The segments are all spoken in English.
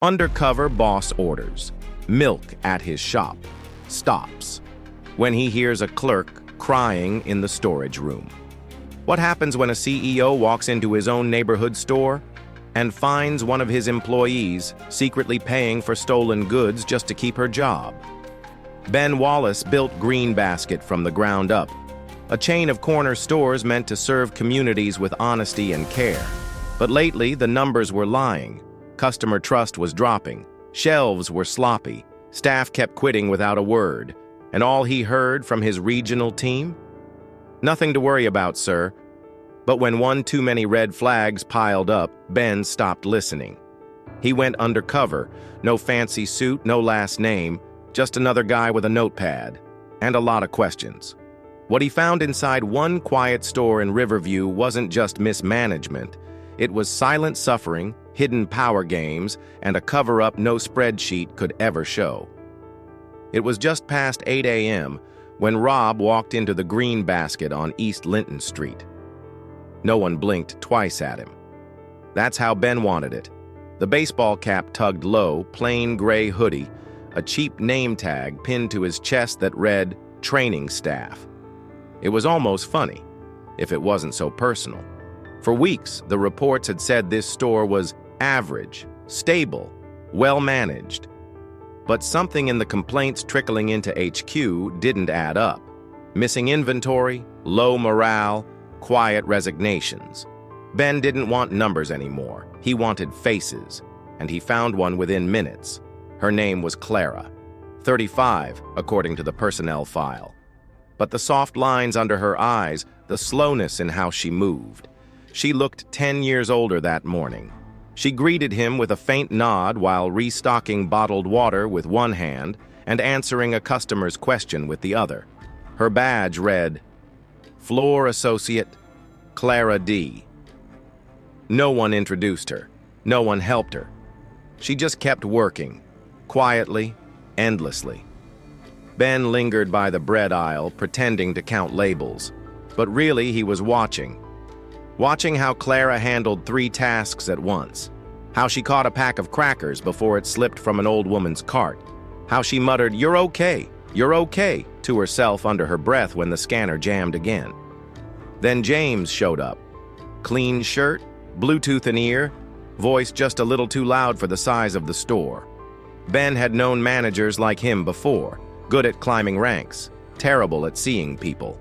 Undercover boss orders. Milk at his shop. Stops. When he hears a clerk crying in the storage room. What happens when a CEO walks into his own neighborhood store and finds one of his employees secretly paying for stolen goods just to keep her job? Ben Wallace built GreenBasket from the ground up, a chain of corner stores meant to serve communities with honesty and care. But lately, the numbers were lying. Customer trust was dropping. Shelves were sloppy. Staff kept quitting without a word. And all he heard from his regional team? Nothing to worry about, sir. But when one too many red flags piled up, Ben stopped listening. He went undercover. No fancy suit, no last name, just another guy with a notepad. And a lot of questions. What he found inside one quiet store in Riverview wasn't just mismanagement. It was silent suffering, hidden power games, and a cover-up no spreadsheet could ever show. It was just past 8 a.m. when Rob walked into the GreenBasket on East Linton Street. No one blinked twice at him. That's how Ben wanted it. The baseball cap tugged low, plain gray hoodie, a cheap name tag pinned to his chest that read, "Training Staff." It was almost funny, if it wasn't so personal. For weeks, the reports had said this store was average, stable, well-managed. But something in the complaints trickling into HQ didn't add up. Missing inventory, low morale, quiet resignations. Ben didn't want numbers anymore. He wanted faces, and he found one within minutes. Her name was Clara, 35, according to the personnel file. But the soft lines under her eyes, the slowness in how she moved. She looked 10 years older that morning. She greeted him with a faint nod while restocking bottled water with one hand and answering a customer's question with the other. Her badge read, "Floor Associate, Clara D." No one introduced her. No one helped her. She just kept working, quietly, endlessly. Ben lingered by the bread aisle, pretending to count labels. But really, he was watching how Clara handled 3 tasks at once, how she caught a pack of crackers before it slipped from an old woman's cart, how she muttered, you're okay," to herself under her breath when the scanner jammed again. Then James showed up. Clean shirt, Bluetooth in ear, voice just a little too loud for the size of the store. Ben had known managers like him before, good at climbing ranks, terrible at seeing people.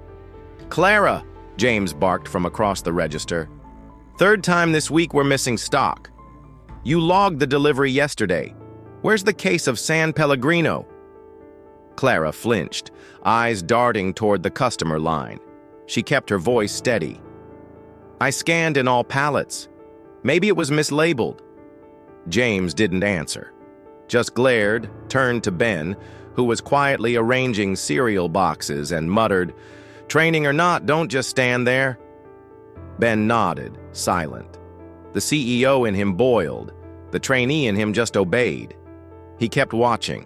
"Clara!" James barked from across the register. "Third time this week we're missing stock. You logged the delivery yesterday. Where's the case of San Pellegrino?" Clara flinched, eyes darting toward the customer line. She kept her voice steady. "I scanned in all pallets. Maybe it was mislabeled." James didn't answer, just glared, turned to Ben, who was quietly arranging cereal boxes, and muttered, "Training or not, don't just stand there." Ben nodded, silent. The CEO in him boiled. The trainee in him just obeyed. He kept watching.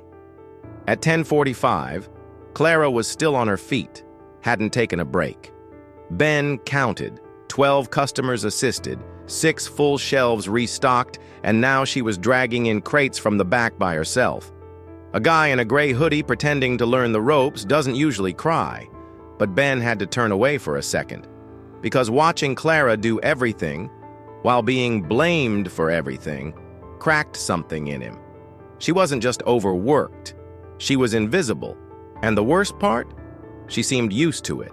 At 10:45, Clara was still on her feet, hadn't taken a break. Ben counted, 12 customers assisted, 6 full shelves restocked, and now she was dragging in crates from the back by herself. A guy in a gray hoodie pretending to learn the ropes doesn't usually cry, but Ben had to turn away for a second, because watching Clara do everything, while being blamed for everything, cracked something in him. She wasn't just overworked, she was invisible, and the worst part? She seemed used to it.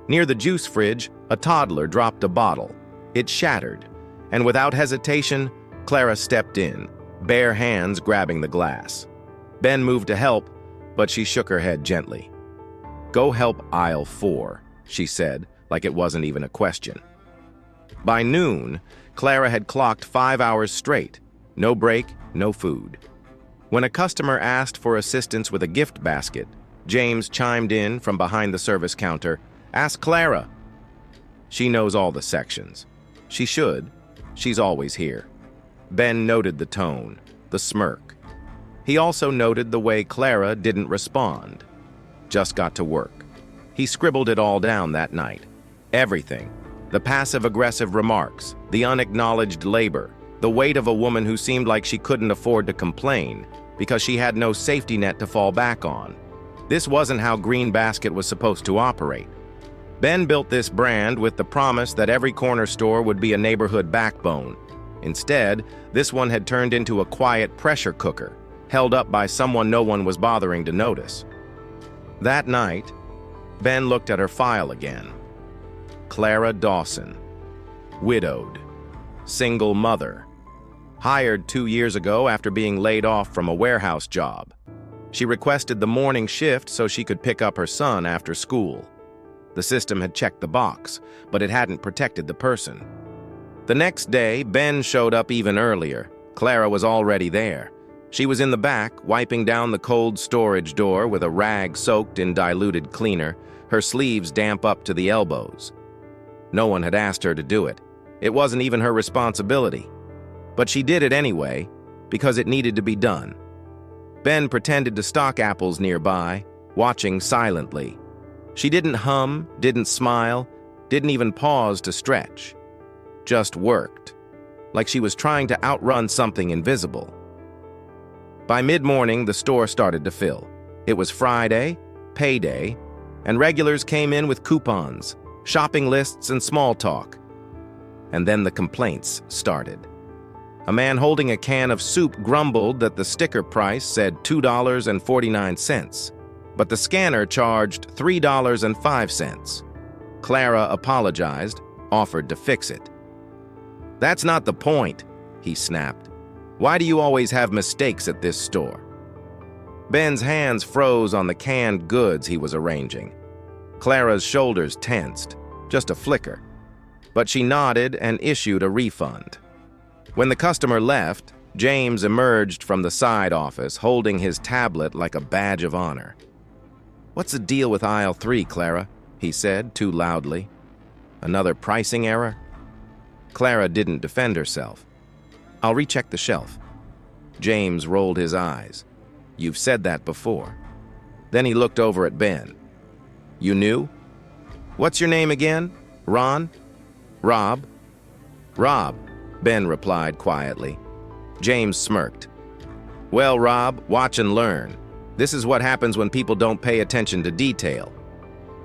Near the juice fridge, a toddler dropped a bottle. It shattered, and without hesitation, Clara stepped in, bare hands grabbing the glass. Ben moved to help, but she shook her head gently. "Go help aisle 4, she said, like it wasn't even a question. By noon, Clara had clocked 5 hours straight. No break, no food. When a customer asked for assistance with a gift basket, James chimed in from behind the service counter, "Ask Clara." She knows all the sections. She should. She's always here. Ben noted the tone, the smirk. He also noted the way Clara didn't respond. Just got to work. He scribbled it all down that night. Everything. The passive-aggressive remarks, the unacknowledged labor, the weight of a woman who seemed like she couldn't afford to complain because she had no safety net to fall back on. This wasn't how GreenBasket was supposed to operate. Ben built this brand with the promise that every corner store would be a neighborhood backbone. Instead, this one had turned into a quiet pressure cooker, held up by someone no one was bothering to notice. That night, Ben looked at her file again. Clara Dawson, widowed, single mother, hired 2 years ago after being laid off from a warehouse job. She requested the morning shift so she could pick up her son after school. The system had checked the box, but it hadn't protected the person. The next day, Ben showed up even earlier. Clara was already there. She was in the back, wiping down the cold storage door with a rag soaked in diluted cleaner, her sleeves damp up to the elbows. No one had asked her to do it. It wasn't even her responsibility. But she did it anyway, because it needed to be done. Ben pretended to stock apples nearby, watching silently. She didn't hum, didn't smile, didn't even pause to stretch. Just worked, like she was trying to outrun something invisible. By mid-morning, the store started to fill. It was Friday, payday, and regulars came in with coupons, shopping lists, and small talk. And then the complaints started. A man holding a can of soup grumbled that the sticker price said $2.49, but the scanner charged $3.05. Clara apologized, offered to fix it. "That's not the point," he snapped. "Why do you always have mistakes at this store?" Ben's hands froze on the canned goods he was arranging. Clara's shoulders tensed, just a flicker, but she nodded and issued a refund. When the customer left, James emerged from the side office, holding his tablet like a badge of honor. "What's the deal with aisle 3, Clara?" he said, too loudly. "Another pricing error?" Clara didn't defend herself. "I'll recheck the shelf." James rolled his eyes. "You've said that before." Then he looked over at Ben. "You knew? What's your name again? Ron? Rob?" "Rob," Ben replied quietly. James smirked. "Well, Rob, watch and learn. This is what happens when people don't pay attention to detail."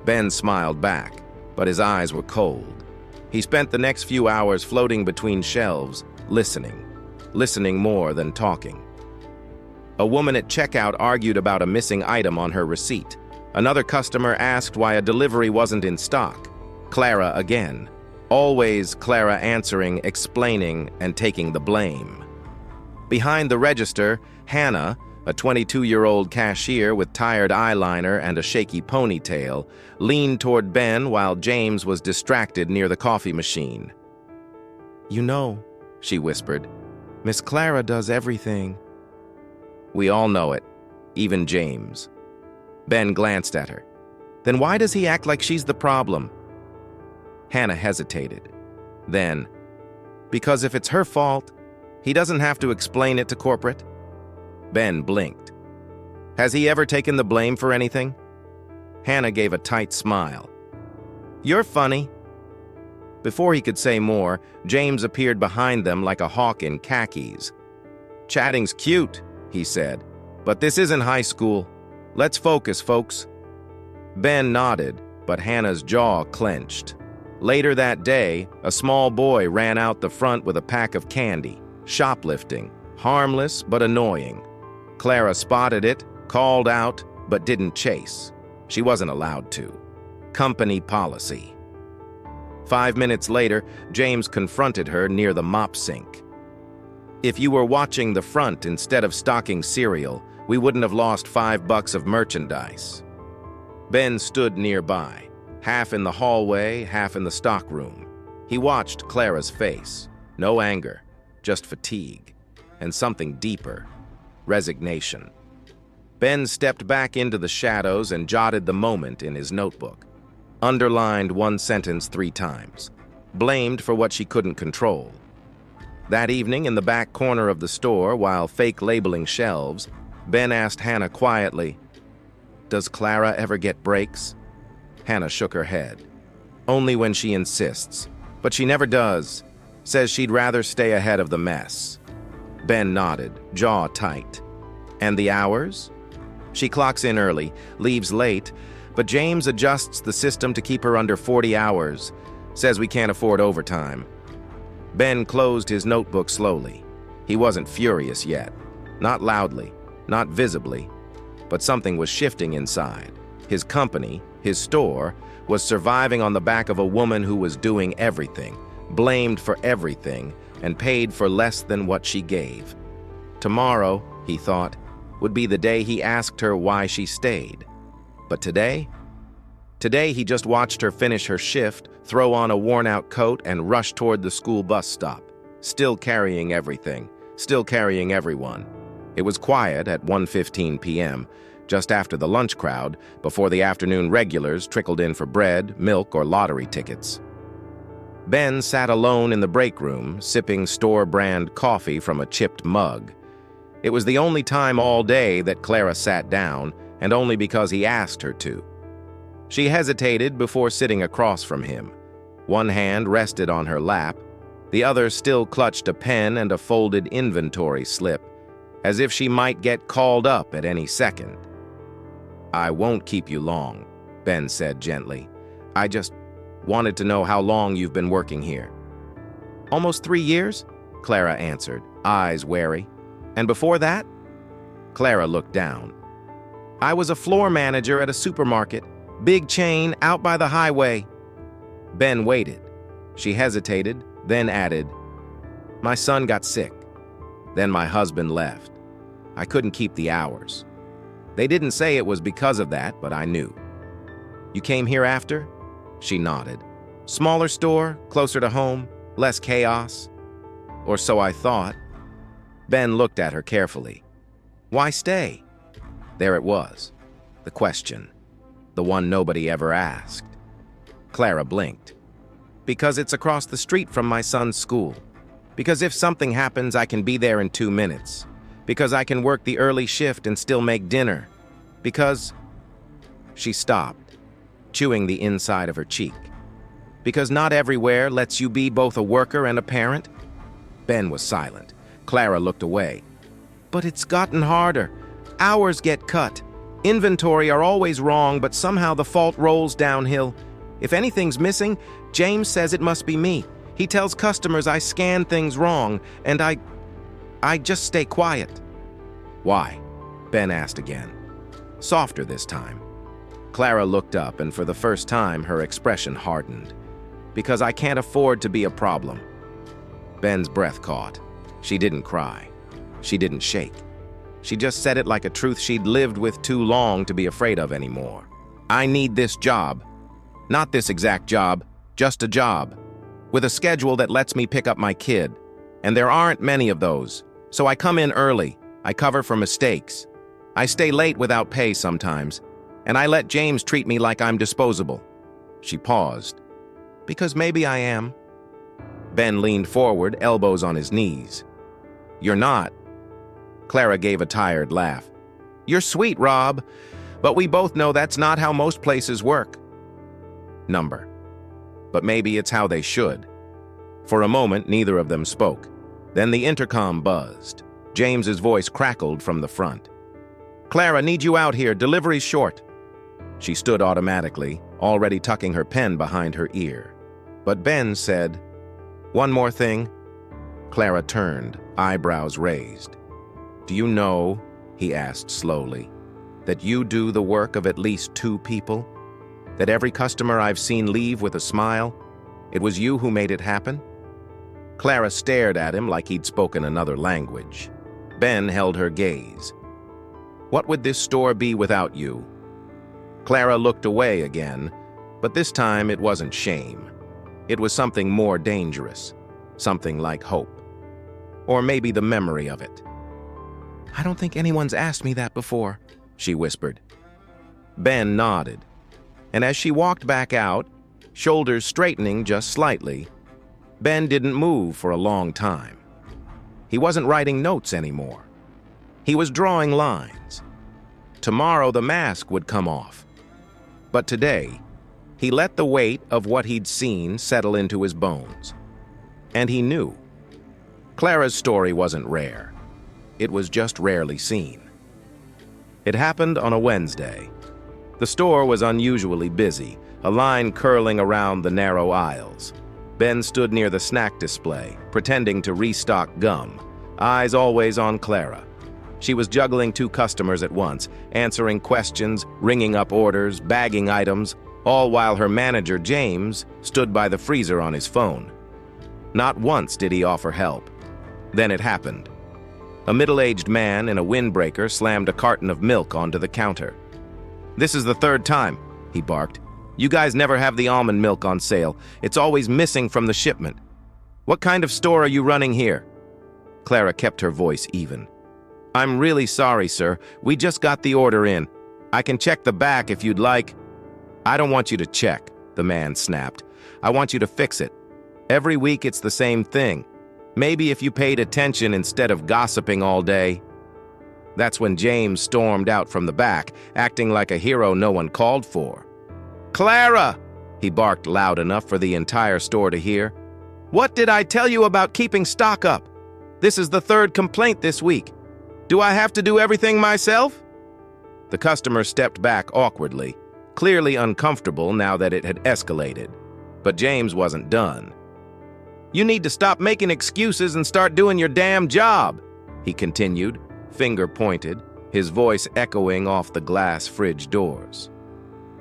Ben smiled back, but his eyes were cold. He spent the next few hours floating between shelves, listening more than talking. A woman at checkout argued about a missing item on her receipt. Another customer asked why a delivery wasn't in stock. Clara again. Always Clara answering, explaining, and taking the blame. Behind the register, Hannah, a 22-year-old cashier with tired eyeliner and a shaky ponytail, leaned toward Ben while James was distracted near the coffee machine. "You know," she whispered, "Miss Clara does everything." "We all know it, even James." Ben glanced at her. "Then why does he act like she's the problem?" Hannah hesitated. Then, "Because if it's her fault, he doesn't have to explain it to corporate." Ben blinked. "Has he ever taken the blame for anything?" Hannah gave a tight smile. "You're funny." Before he could say more, James appeared behind them like a hawk in khakis. "Chatting's cute," he said, "but this isn't high school. Let's focus, folks." Ben nodded, but Hannah's jaw clenched. Later that day, a small boy ran out the front with a pack of candy, shoplifting, harmless but annoying. Clara spotted it, called out, but didn't chase. She wasn't allowed to. Company policy. 5 minutes later, James confronted her near the mop sink. "If you were watching the front instead of stocking cereal, we wouldn't have lost $5 of merchandise." Ben stood nearby, half in the hallway, half in the stockroom. He watched Clara's face. No anger, just fatigue, and something deeper, resignation. Ben stepped back into the shadows and jotted the moment in his notebook. Underlined one sentence 3 times. Blamed for what she couldn't control. That evening, in the back corner of the store, while fake labeling shelves, Ben asked Hannah quietly, "Does Clara ever get breaks?" Hannah shook her head. "Only when she insists. But she never does. Says she'd rather stay ahead of the mess. Ben nodded, jaw tight. And the hours? She clocks in early, leaves late, but James adjusts the system to keep her under 40 hours. Says we can't afford overtime. Ben closed his notebook slowly. He wasn't furious yet. Not loudly, not visibly, but something was shifting inside. His company, his store, was surviving on the back of a woman who was doing everything, blamed for everything, and paid for less than what she gave. Tomorrow, he thought, would be the day he asked her why she stayed. But today? Today he just watched her finish her shift, throw on a worn-out coat, and rush toward the school bus stop, still carrying everything, still carrying everyone. It was quiet at 1:15 p.m., just after the lunch crowd, before the afternoon regulars trickled in for bread, milk, or lottery tickets. Ben sat alone in the break room, sipping store-brand coffee from a chipped mug. It was the only time all day that Clara sat down, and only because he asked her to. She hesitated before sitting across from him. One hand rested on her lap, the other still clutched a pen and a folded inventory slip, as if she might get called up at any second. "I won't keep you long," Ben said gently. "I just wanted to know how long you've been working here." "Almost 3 years," Clara answered, eyes wary. "And before that?" Clara looked down. "I was a floor manager at a supermarket, big chain out by the highway." Ben waited. She hesitated, then added, "My son got sick. Then my husband left. I couldn't keep the hours. They didn't say it was because of that, but I knew." "You came here after?" She nodded. "Smaller store, closer to home, less chaos?" "Or so I thought." Ben looked at her carefully. "Why stay?" There it was, the question, the one nobody ever asked. Clara blinked. "Because it's across the street from my son's school. Because if something happens, I can be there in 2 minutes. Because I can work the early shift and still make dinner. Because..." She stopped, chewing the inside of her cheek. "Because not everywhere lets you be both a worker and a parent?" Ben was silent. Clara looked away. "But it's gotten harder. Hours get cut. Inventory are always wrong, but somehow the fault rolls downhill. If anything's missing, James says it must be me. He tells customers I scan things wrong, and I just stay quiet." "Why?" Ben asked again. Softer this time. Clara looked up, and for the first time, her expression hardened. "Because I can't afford to be a problem." Ben's breath caught. She didn't cry. She didn't shake. She just said it like a truth she'd lived with too long to be afraid of anymore. "I need this job. Not this exact job, just a job. With a schedule that lets me pick up my kid. And there aren't many of those. So I come in early. I cover for mistakes. I stay late without pay sometimes. And I let James treat me like I'm disposable." She paused. "Because maybe I am." Ben leaned forward, elbows on his knees. "You're not." Clara gave a tired laugh. "You're sweet, Rob, but we both know that's not how most places work." Number. But maybe it's how they should. For a moment, neither of them spoke. Then the intercom buzzed. James's voice crackled from the front. "Clara, need you out here. Delivery's short." She stood automatically, already tucking her pen behind her ear. But Ben said, "One more thing." Clara turned, eyebrows raised. "Do you know," he asked slowly, "that you do the work of at least 2 people? That every customer I've seen leave with a smile, it was you who made it happen?" Clara stared at him like he'd spoken another language. Ben held her gaze. "What would this store be without you?" Clara looked away again, but this time it wasn't shame. It was something more dangerous, something like hope. Or maybe the memory of it. "I don't think anyone's asked me that before," she whispered. Ben nodded, and as she walked back out, shoulders straightening just slightly, Ben didn't move for a long time. He wasn't writing notes anymore. He was drawing lines. Tomorrow the mask would come off. But today, he let the weight of what he'd seen settle into his bones. And he knew. Clara's story wasn't rare. It was just rarely seen. It happened on a Wednesday. The store was unusually busy, a line curling around the narrow aisles. Ben stood near the snack display, pretending to restock gum, eyes always on Clara. She was juggling 2 customers at once, answering questions, ringing up orders, bagging items, all while her manager, James, stood by the freezer on his phone. Not once did he offer help. Then it happened. A middle-aged man in a windbreaker slammed a carton of milk onto the counter. "This is the 3rd time," he barked. "You guys never have the almond milk on sale. It's always missing from the shipment. What kind of store are you running here?" Clara kept her voice even. "I'm really sorry, sir. We just got the order in. I can check the back if you'd like." "I don't want you to check," the man snapped. "I want you to fix it. Every week it's the same thing. Maybe if you paid attention instead of gossiping all day." That's when James stormed out from the back, acting like a hero no one called for. "Clara!" he barked loud enough for the entire store to hear. "What did I tell you about keeping stock up? This is the 3rd complaint this week. Do I have to do everything myself?" The customer stepped back awkwardly, clearly uncomfortable now that it had escalated. But James wasn't done. "You need to stop making excuses and start doing your damn job," he continued, finger pointed, his voice echoing off the glass fridge doors.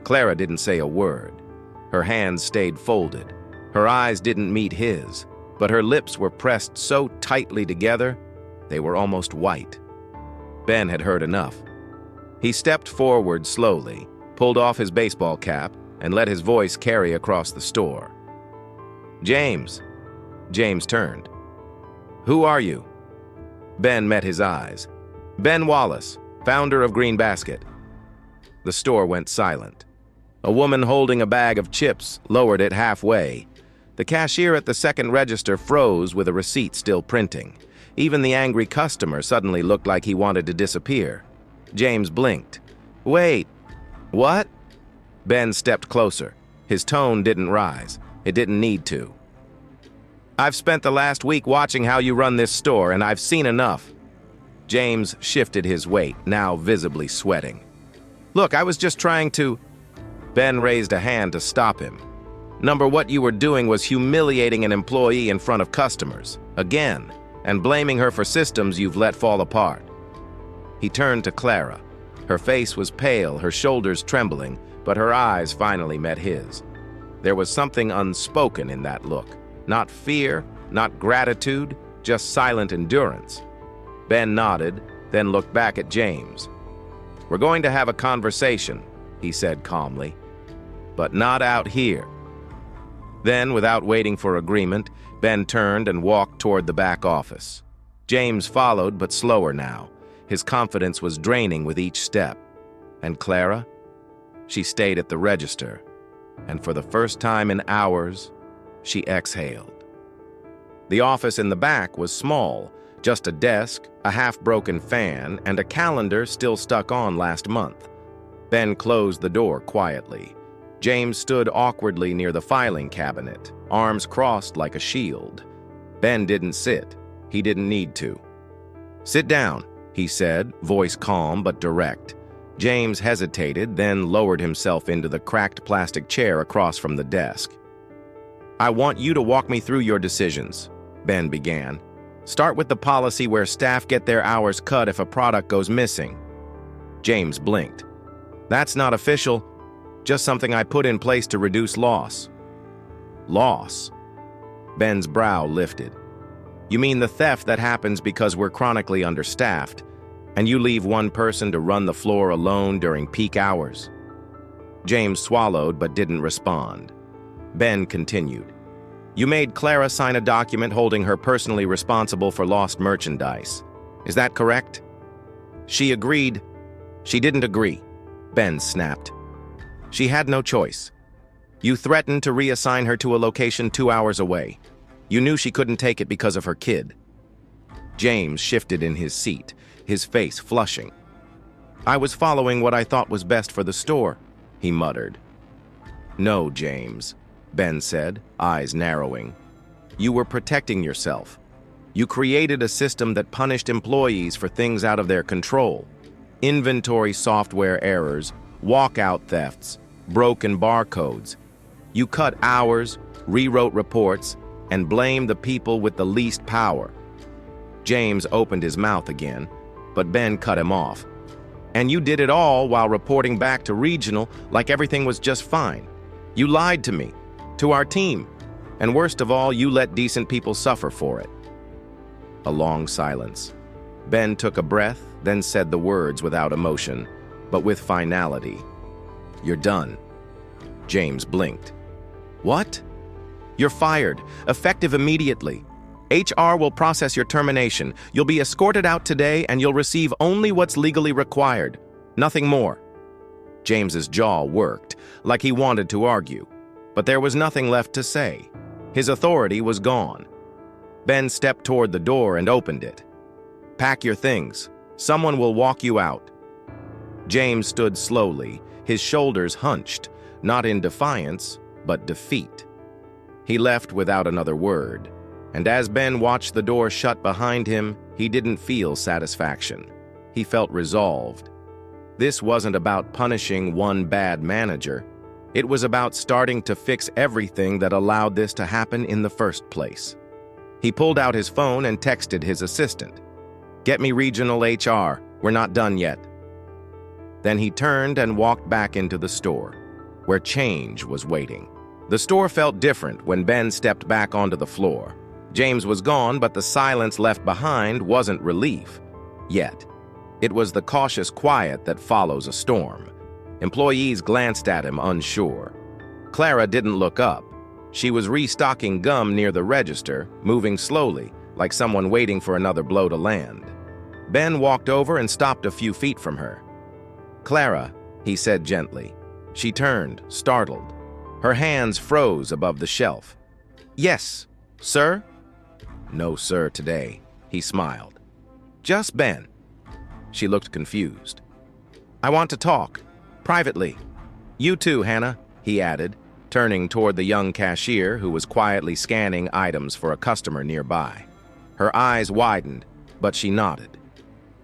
Clara didn't say a word. Her hands stayed folded. Her eyes didn't meet his, but her lips were pressed so tightly together, they were almost white. Ben had heard enough. He stepped forward slowly, pulled off his baseball cap, and let his voice carry across the store. "James." James turned. "Who are you?" Ben met his eyes. "Ben Wallace, founder of GreenBasket." The store went silent. A woman holding a bag of chips lowered it halfway. The cashier at the second register froze with a receipt still printing. Even the angry customer suddenly looked like he wanted to disappear. James blinked. "Wait, what?" Ben stepped closer. His tone didn't rise. It didn't need to. "I've spent the last week watching how you run this store, and I've seen enough." James shifted his weight, now visibly sweating. "Look, I was just trying to—" Ben raised a hand to stop him. "Number, what you were doing was humiliating an employee in front of customers, again, and blaming her for systems you've let fall apart." He turned to Clara. Her face was pale, her shoulders trembling, but her eyes finally met his. There was something unspoken in that look. Not fear, not gratitude, just silent endurance. Ben nodded, then looked back at James. "We're going to have a conversation," he said calmly. "But not out here." Then, without waiting for agreement, Ben turned and walked toward the back office. James followed, but slower now. His confidence was draining with each step. And Clara? She stayed at the register, and for the first time in hours, she exhaled. The office in the back was small, just a desk, a half-broken fan, and a calendar still stuck on last month. Ben closed the door quietly. James stood awkwardly near the filing cabinet, arms crossed like a shield. Ben didn't sit. He didn't need to. "Sit down," he said, voice calm but direct. James hesitated, then lowered himself into the cracked plastic chair across from the desk. "I want you to walk me through your decisions," Ben began. "Start with the policy where staff get their hours cut if a product goes missing." James blinked. "That's not official, just something I put in place to reduce loss." "Loss?" Ben's brow lifted. "You mean the theft that happens because we're chronically understaffed, and you leave one person to run the floor alone during peak hours?" James swallowed but didn't respond. Ben continued. "You made Clara sign a document holding her personally responsible for lost merchandise. Is that correct?" "She agreed." "She didn't agree," Ben snapped. "She had no choice. You threatened to reassign her to a location 2 hours away. You knew she couldn't take it because of her kid." James shifted in his seat, his face flushing. "I was following what I thought was best for the store," he muttered. "No, James," Ben said, eyes narrowing. You were protecting yourself. You created a system that punished employees for things out of their control. Inventory software errors, walkout thefts, broken barcodes. You cut hours, rewrote reports, and blamed the people with the least power. James opened his mouth again, but Ben cut him off. And you did it all while reporting back to regional like everything was just fine. You lied to me, to our team, and worst of all, you let decent people suffer for it. A long silence. Ben took a breath, then said the words without emotion, but with finality. You're done. James blinked. What? You're fired, effective immediately. HR will process your termination. You'll be escorted out today and you'll receive only what's legally required. Nothing more. James's jaw worked, like he wanted to argue, but there was nothing left to say. His authority was gone. Ben stepped toward the door and opened it. Pack your things. Someone will walk you out. James stood slowly, his shoulders hunched, not in defiance, but defeat. He left without another word, and as Ben watched the door shut behind him, he didn't feel satisfaction. He felt resolved. This wasn't about punishing one bad manager. It was about starting to fix everything that allowed this to happen in the first place. He pulled out his phone and texted his assistant. Get me regional HR. We're not done yet. Then he turned and walked back into the store, where change was waiting. The store felt different when Ben stepped back onto the floor. James was gone, but the silence left behind wasn't relief. Yet, it was the cautious quiet that follows a storm. Employees glanced at him, unsure. Clara didn't look up. She was restocking gum near the register, moving slowly, like someone waiting for another blow to land. Ben walked over and stopped a few feet from her. Clara, he said gently. She turned, startled. Her hands froze above the shelf. Yes, sir? No, sir, today, he smiled. Just Ben. She looked confused. I want to talk. Privately. You too, Hannah, he added, turning toward the young cashier who was quietly scanning items for a customer nearby. Her eyes widened, but she nodded.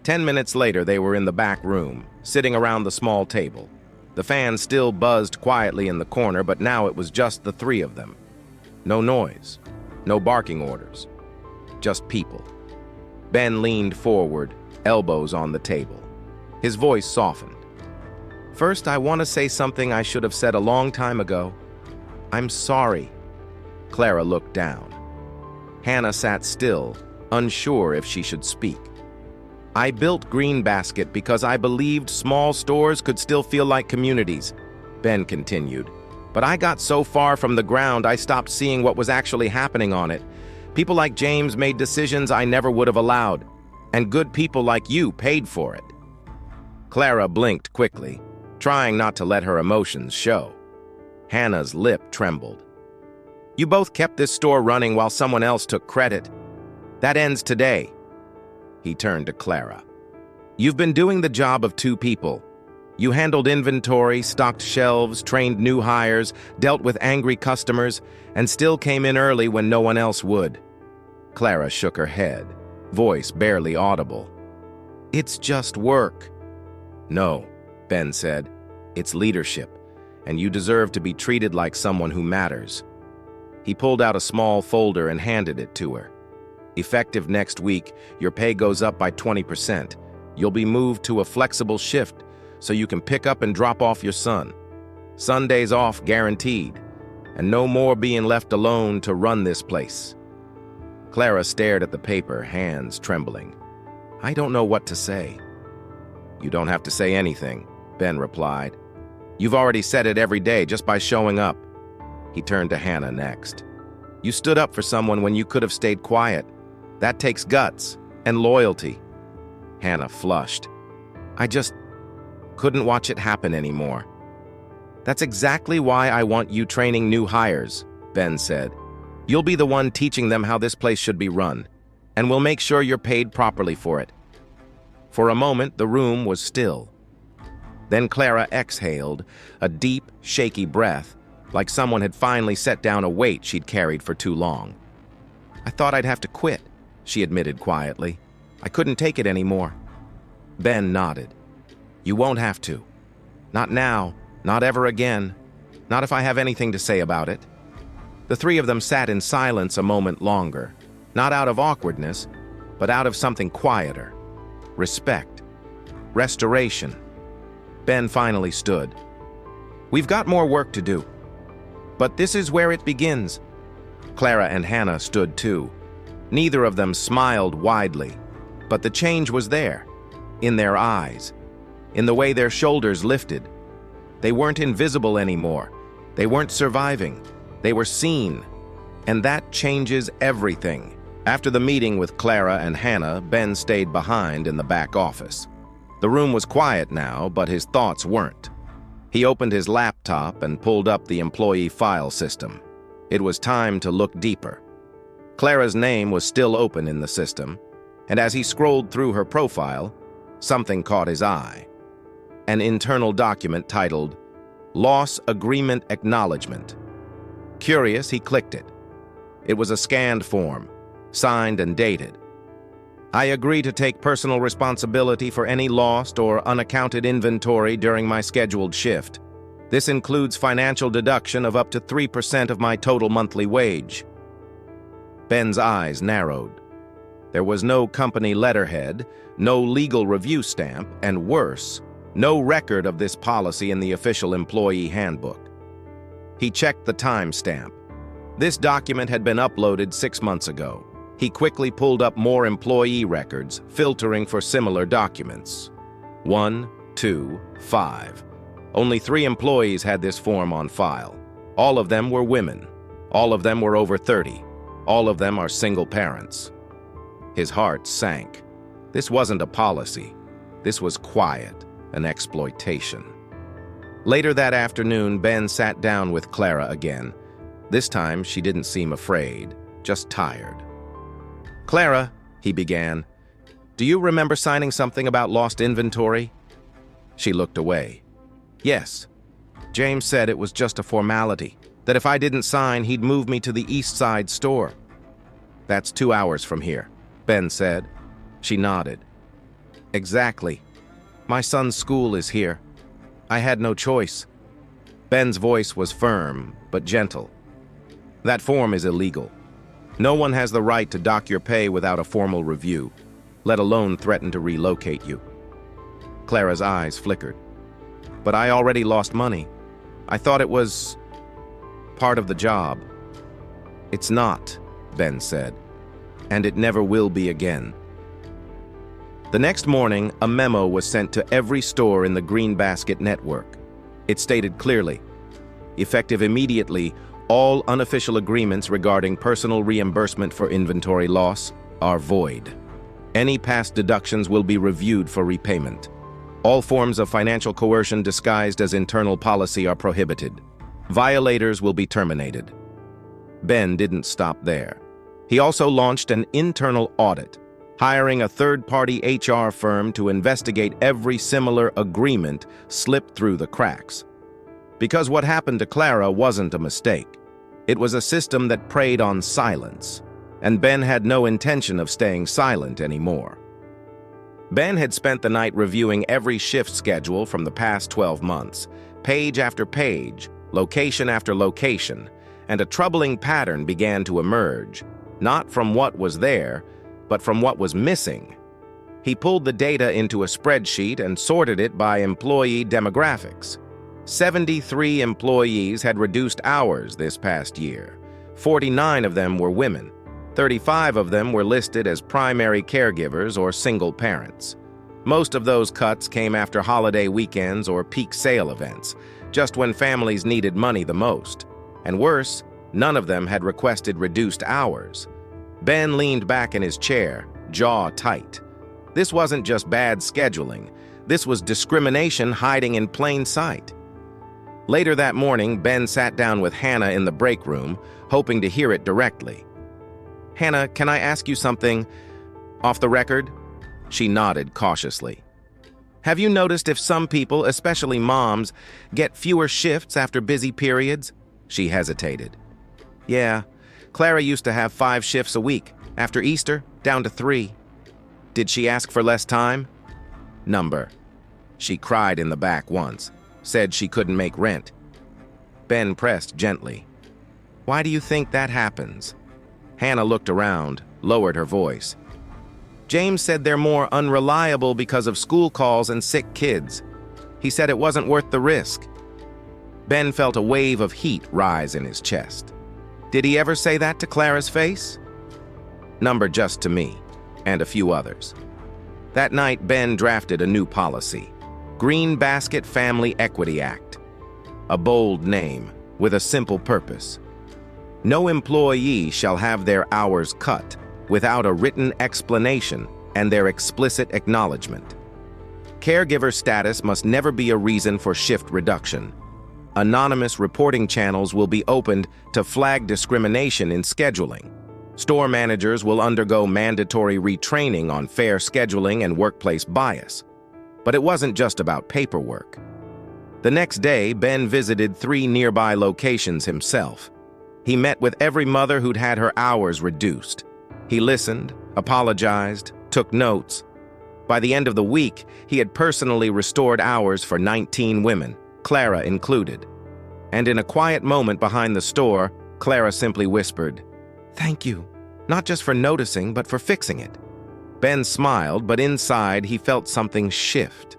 10 minutes later, they were in the back room, sitting around the small table. The fan still buzzed quietly in the corner, but now it was just the three of them. No noise, no barking orders, just people. Ben leaned forward, elbows on the table. His voice softened. First, I want to say something I should have said a long time ago. I'm sorry. Clara looked down. Hannah sat still, unsure if she should speak. I built GreenBasket because I believed small stores could still feel like communities, Ben continued. But I got so far from the ground I stopped seeing what was actually happening on it. People like James made decisions I never would have allowed, and good people like you paid for it. Clara blinked quickly, trying not to let her emotions show. Hannah's lip trembled. You both kept this store running while someone else took credit. That ends today. He turned to Clara. You've been doing the job of two people. You handled inventory, stocked shelves, trained new hires, dealt with angry customers, and still came in early when no one else would. Clara shook her head, voice barely audible. It's just work. No, Ben said. It's leadership, and you deserve to be treated like someone who matters. He pulled out a small folder and handed it to her. Effective next week, your pay goes up by 20%. You'll be moved to a flexible shift so you can pick up and drop off your son. Sundays off guaranteed, and no more being left alone to run this place. Clara stared at the paper, hands trembling. I don't know what to say. You don't have to say anything, Ben replied. You've already said it every day just by showing up. He turned to Hannah next. You stood up for someone when you could have stayed quiet. That takes guts and loyalty. Hannah flushed. I just couldn't watch it happen anymore. That's exactly why I want you training new hires, Ben said. You'll be the one teaching them how this place should be run, and we'll make sure you're paid properly for it. For a moment, the room was still. Then Clara exhaled, a deep, shaky breath, like someone had finally set down a weight she'd carried for too long. I thought I'd have to quit, she admitted quietly. I couldn't take it anymore. Ben nodded. You won't have to. Not now, not ever again. Not if I have anything to say about it. The three of them sat in silence a moment longer, not out of awkwardness, but out of something quieter. Respect. Restoration. Ben finally stood. We've got more work to do. But this is where it begins. Clara and Hannah stood too. Neither of them smiled widely, but the change was there, in their eyes, in the way their shoulders lifted. They weren't invisible anymore. They weren't surviving. They were seen. And that changes everything. After the meeting with Clara and Hannah, Ben stayed behind in the back office. The room was quiet now, but his thoughts weren't. He opened his laptop and pulled up the employee file system. It was time to look deeper. Clara's name was still open in the system, and as he scrolled through her profile, something caught his eye. An internal document titled, Loss Agreement Acknowledgement. Curious, he clicked it. It was a scanned form, signed and dated. I agree to take personal responsibility for any lost or unaccounted inventory during my scheduled shift. This includes financial deduction of up to 3% of my total monthly wage. Ben's eyes narrowed. There was no company letterhead, no legal review stamp, and worse, no record of this policy in the official employee handbook. He checked the timestamp. This document had been uploaded 6 months ago. He quickly pulled up more employee records, filtering for similar documents. 1, 2, 5. Only 3 employees had this form on file. All of them were women. All of them were over 30. All of them are single parents. His heart sank. This wasn't a policy. This was quiet, an exploitation. Later that afternoon, Ben sat down with Clara again. This time, she didn't seem afraid, just tired. Clara, he began, do you remember signing something about lost inventory? She looked away. Yes. James said it was just a formality, that if I didn't sign, he'd move me to the East Side store. That's 2 hours from here, Ben said. She nodded. Exactly. My son's school is here. I had no choice. Ben's voice was firm, but gentle. That form is illegal. No one has the right to dock your pay without a formal review, let alone threaten to relocate you. Clara's eyes flickered. But I already lost money. I thought it was part of the job. It's not, Ben said, and it never will be again. The next morning, a memo was sent to every store in the GreenBasket network. It stated clearly, effective immediately, all unofficial agreements regarding personal reimbursement for inventory loss are void. Any past deductions will be reviewed for repayment. All forms of financial coercion disguised as internal policy are prohibited. Violators will be terminated. Ben didn't stop there. He also launched an internal audit, hiring a third-party HR firm to investigate every similar agreement slipped through the cracks. Because what happened to Clara wasn't a mistake. It was a system that preyed on silence, and Ben had no intention of staying silent anymore. Ben had spent the night reviewing every shift schedule from the past 12 months, page after page, location after location, and a troubling pattern began to emerge, not from what was there, but from what was missing. He pulled the data into a spreadsheet and sorted it by employee demographics. 73 employees had reduced hours this past year. 49 of them were women. 35 of them were listed as primary caregivers or single parents. Most of those cuts came after holiday weekends or peak sale events, just when families needed money the most. And worse, none of them had requested reduced hours. Ben leaned back in his chair, jaw tight. This wasn't just bad scheduling. This was discrimination hiding in plain sight. Later that morning, Ben sat down with Hannah in the break room, hoping to hear it directly. Hannah, can I ask you something off the record? She nodded cautiously. Have you noticed if some people, especially moms, get fewer shifts after busy periods? She hesitated. Yeah, Clara used to have 5 shifts a week. After Easter, down to 3. Did she ask for less time? Number. She cried in the back once, said she couldn't make rent. Ben pressed gently. Why do you think that happens? Hannah looked around, lowered her voice. James said they're more unreliable because of school calls and sick kids. He said it wasn't worth the risk. Ben felt a wave of heat rise in his chest. Did he ever say that to Clara's face? Number just to me, and a few others. That night, Ben drafted a new policy, GreenBasket Family Equity Act. A bold name, with a simple purpose. No employee shall have their hours cut without a written explanation and their explicit acknowledgement. Caregiver status must never be a reason for shift reduction. Anonymous reporting channels will be opened to flag discrimination in scheduling. Store managers will undergo mandatory retraining on fair scheduling and workplace bias. But it wasn't just about paperwork. The next day, Ben visited 3 nearby locations himself. He met with every mother who'd had her hours reduced. He listened, apologized, took notes. By the end of the week, he had personally restored hours for 19 women, Clara included. And in a quiet moment behind the store, Clara simply whispered, "Thank you, not just for noticing, but for fixing it." Ben smiled, but inside he felt something shift.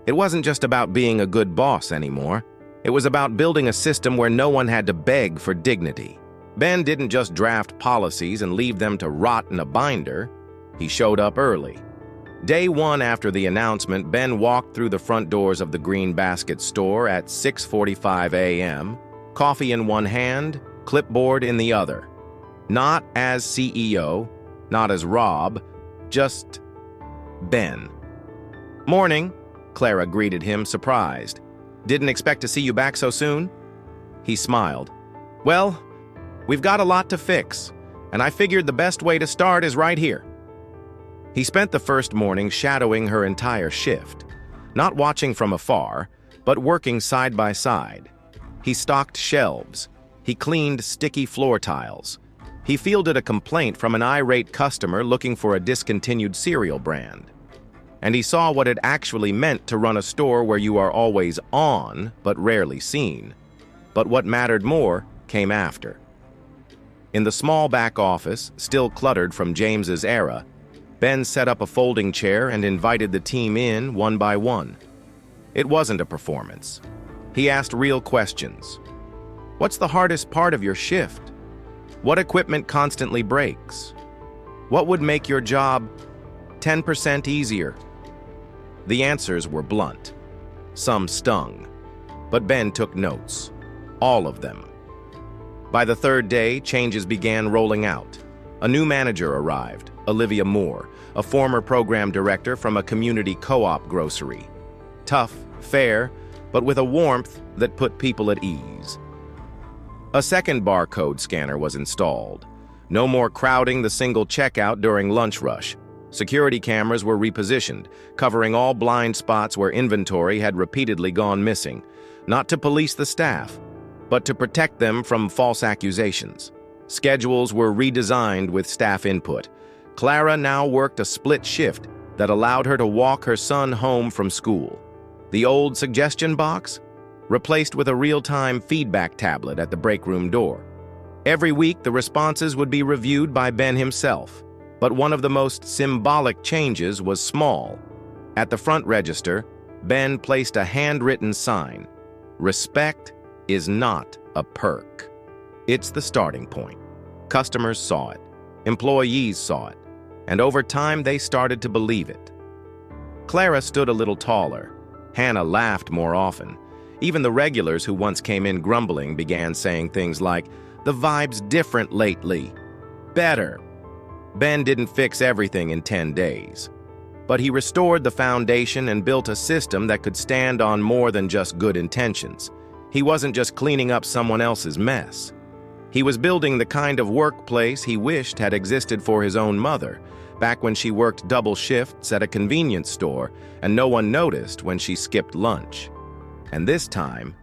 It wasn't just about being a good boss anymore. It was about building a system where no one had to beg for dignity. Ben didn't just draft policies and leave them to rot in a binder. He showed up early. Day 1 after the announcement, Ben walked through the front doors of the GreenBasket store at 6:45 a.m., coffee in one hand, clipboard in the other. Not as CEO, not as Rob, just Ben. "Morning," Clara greeted him, surprised. "Didn't expect to see you back so soon?" He smiled. "Well, we've got a lot to fix, and I figured the best way to start is right here." He spent the first morning shadowing her entire shift, not watching from afar, but working side by side. He stocked shelves. He cleaned sticky floor tiles. He fielded a complaint from an irate customer looking for a discontinued cereal brand. And he saw what it actually meant to run a store where you are always on, but rarely seen. But what mattered more came after. In the small back office, still cluttered from James's era, Ben set up a folding chair and invited the team in one by one. It wasn't a performance. He asked real questions. What's the hardest part of your shift? What equipment constantly breaks? What would make your job 10% easier? The answers were blunt. Some stung. But Ben took notes. All of them. By the 3rd day, changes began rolling out. A new manager arrived, Olivia Moore, a former program director from a community co-op grocery. Tough, fair, but with a warmth that put people at ease. A second barcode scanner was installed. No more crowding the single checkout during lunch rush. Security cameras were repositioned, covering all blind spots where inventory had repeatedly gone missing, not to police the staff, but to protect them from false accusations. Schedules were redesigned with staff input. Clara now worked a split shift that allowed her to walk her son home from school. The old suggestion box? Replaced with a real-time feedback tablet at the break room door. Every week, the responses would be reviewed by Ben himself. But one of the most symbolic changes was small. At the front register, Ben placed a handwritten sign. Respect is not a perk. It's the starting point. Customers saw it. Employees saw it. And over time, they started to believe it. Clara stood a little taller. Hannah laughed more often. Even the regulars who once came in grumbling began saying things like, "The vibe's different lately." Better. Ben didn't fix everything in 10 days. But he restored the foundation and built a system that could stand on more than just good intentions. He wasn't just cleaning up someone else's mess. He was building the kind of workplace he wished had existed for his own mother, back when she worked double shifts at a convenience store and no one noticed when she skipped lunch. And this time,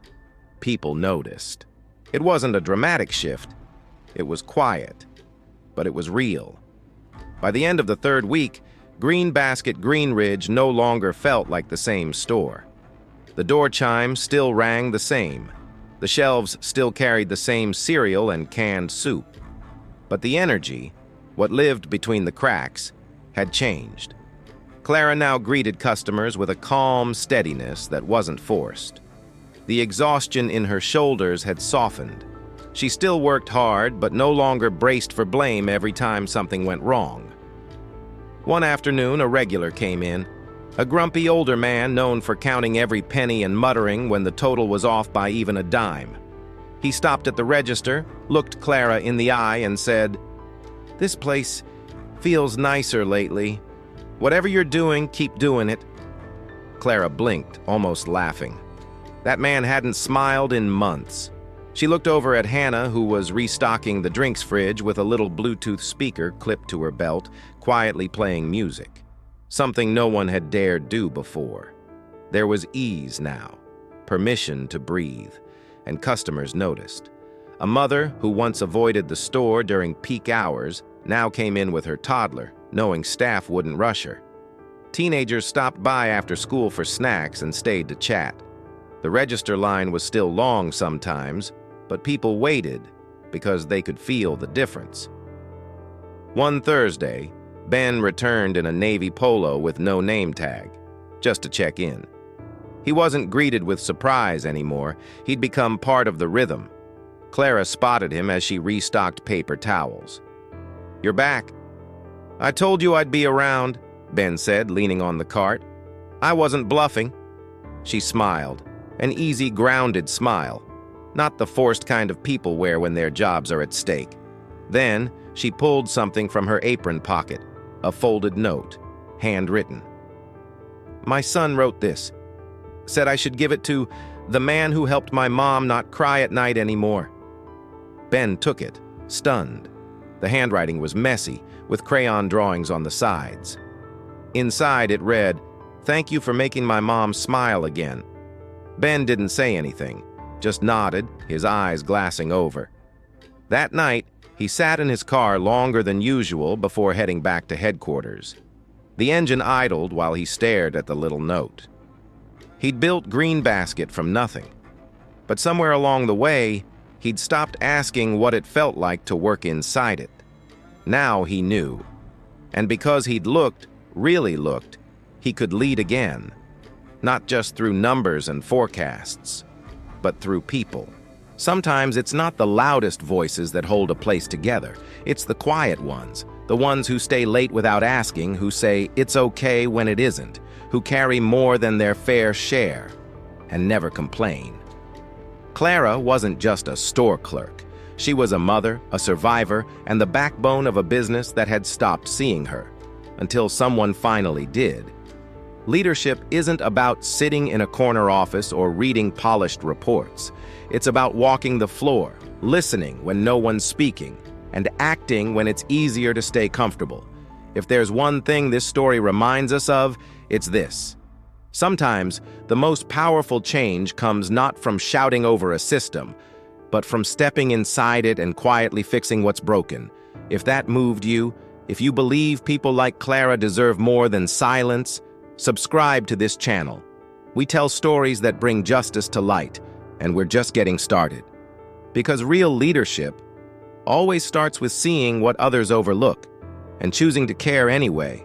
people noticed. It wasn't a dramatic shift. It was quiet, but it was real. By the end of the third week, GreenBasket Green Ridge no longer felt like the same store. The door chime still rang the same. The shelves still carried the same cereal and canned soup. But the energy, what lived between the cracks, had changed. Clara now greeted customers with a calm steadiness that wasn't forced. The exhaustion in her shoulders had softened. She still worked hard, but no longer braced for blame every time something went wrong. One afternoon, a regular came in, a grumpy older man known for counting every penny and muttering when the total was off by even a dime. He stopped at the register, looked Clara in the eye, and said, "This place feels nicer lately. Whatever you're doing, keep doing it." Clara blinked, almost laughing. That man hadn't smiled in months. She looked over at Hannah, who was restocking the drinks fridge with a little Bluetooth speaker clipped to her belt, quietly playing music. Something no one had dared do before. There was ease now, permission to breathe, and customers noticed. A mother who once avoided the store during peak hours now came in with her toddler, knowing staff wouldn't rush her. Teenagers stopped by after school for snacks and stayed to chat. The register line was still long sometimes, but people waited because they could feel the difference. One Thursday, Ben returned in a navy polo with no name tag, just to check in. He wasn't greeted with surprise anymore. He'd become part of the rhythm. Clara spotted him as she restocked paper towels. "You're back." "I told you I'd be around," Ben said, leaning on the cart. "I wasn't bluffing." She smiled, an easy, grounded smile, not the forced kind of people wear when their jobs are at stake. Then she pulled something from her apron pocket, a folded note, handwritten. "My son wrote this. Said I should give it to the man who helped my mom not cry at night anymore." Ben took it, stunned. The handwriting was messy, with crayon drawings on the sides. Inside it read, "Thank you for making my mom smile again." Ben didn't say anything, just nodded, his eyes glassing over. That night, he sat in his car longer than usual before heading back to headquarters. The engine idled while he stared at the little note. He'd built GreenBasket from nothing, but somewhere along the way, he'd stopped asking what it felt like to work inside it. Now he knew. And because he'd looked, really looked, he could lead again. Not just through numbers and forecasts, but through people. Sometimes it's not the loudest voices that hold a place together. It's the quiet ones, the ones who stay late without asking, who say it's okay when it isn't, who carry more than their fair share, and never complain. Clara wasn't just a store clerk. She was a mother, a survivor, and the backbone of a business that had stopped seeing her, until someone finally did. Leadership isn't about sitting in a corner office or reading polished reports. It's about walking the floor, listening when no one's speaking, and acting when it's easier to stay comfortable. If there's one thing this story reminds us of, it's this. Sometimes, the most powerful change comes not from shouting over a system, but from stepping inside it and quietly fixing what's broken. If that moved you, if you believe people like Clara deserve more than silence, subscribe to this channel. We tell stories that bring justice to light, and we're just getting started. Because real leadership always starts with seeing what others overlook and choosing to care anyway.